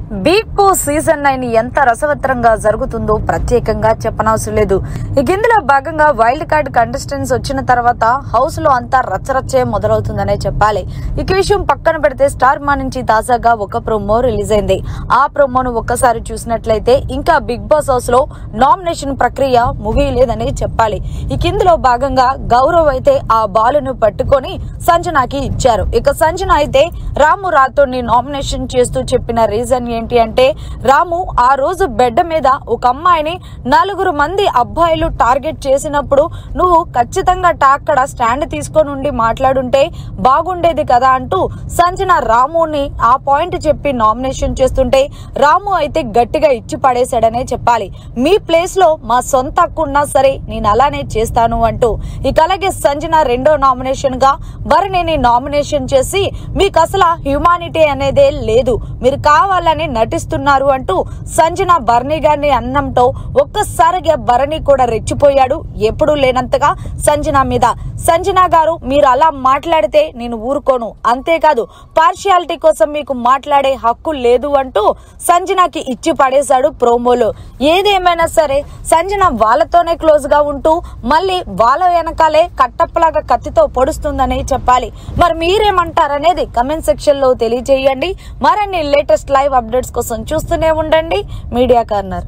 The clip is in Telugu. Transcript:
బిగ్ బాస్ సీజన్ 9 ఎంత రసవత్తరంగా జరుగుతుందో ప్రత్యేకంగా చెప్పనవసరం లేదు. ఇక ఇందులో భాగంగా వైల్డ్ కార్డ్ కంటెస్టెంట్స్ వచ్చిన తర్వాత హౌస్ లో అంతా రచ్చరచ్చే మొదలవుతుందనే చెప్పాలి. ఇక విషయం పక్కన పెడితే స్టార్ మా నుంచి తాజాగా ఒక ప్రోమో రిలీజ్ అయింది. ఆ ప్రోమోను ఒక్కసారి చూసినట్లయితే ఇంకా బిగ్ బాస్ హౌస్ లో నామినేషన్ ప్రక్రియ ముగియలేదని చెప్పాలి. ఇక ఇందులో భాగంగా గౌరవ్ అయితే ఆ బాలును పట్టుకొని సంజనాకి ఇచ్చారు. ఇక సంజన అయితే రాము రాథోడ్ని నామినేషన్ చేస్తూ చెప్పిన రీజన్ ఏంటి అంటే, రాము ఆ రోజు బెడ్ మీద ఒక అమ్మాయిని 4 మంది అబ్బాయిలు టార్గెట్ చేసినప్పుడు నువ్వు ఖచ్చితంగా అక్కడ స్టాండ్ తీసుకొని ఉండి మాట్లాడుంటే బాగుండేది కదా అంటూ సంజన రాముని ఆ పాయింట్ చెప్పి నామినేషన్ చేస్తుంటే రాము అయితే గట్టిగా ఇచ్చి పడేశాడనే చెప్పాలి. మీ ప్లేస్ లో మా సొంత హక్కు ఉన్నా సరే నేను అలానే చేస్తాను అంటూ ఇక అలాగే సంజన రెండో నామినేషన్ గా భరణిని నామినేషన్ చేసి మీకు అసలు హ్యూమానిటీ అనేదే లేదు, మీరు కావాలని నటిస్తున్నారు అంటూ సంజన భరణి గారిని అన్నంతో ఒక్కసారిగా భరణి కూడా రెచ్చిపోయాడు. ఎప్పుడూ లేనంతగా సంజన మీద. సంజన గారు మీరు అలా మాట్లాడితే నేను ఊరుకోను, అంతేకాదు పార్షియాలిటీ కోసం మీకు మాట్లాడే హక్కు లేదు అంటూ సంజనకి ఇచ్చి పడేశాడు ప్రోమోలో. ఏదేమైనా సరే సంజన వాళ్ళతోనే క్లోజ్ గా ఉంటూ మళ్ళీ వాళ్ళ వెనకాలే కట్టప్పలాగా కత్తితో పొడుస్తుందని చెప్పాలి. మరి మీరేమంటారనేది కమెంట్ సెక్షన్ లో తెలియజేయండి. మరిన్ని లేటెస్ట్ లైవ్ అప్డేట్స్ కోసం చూస్తూనే ఉండండి మీడియా కార్నర్.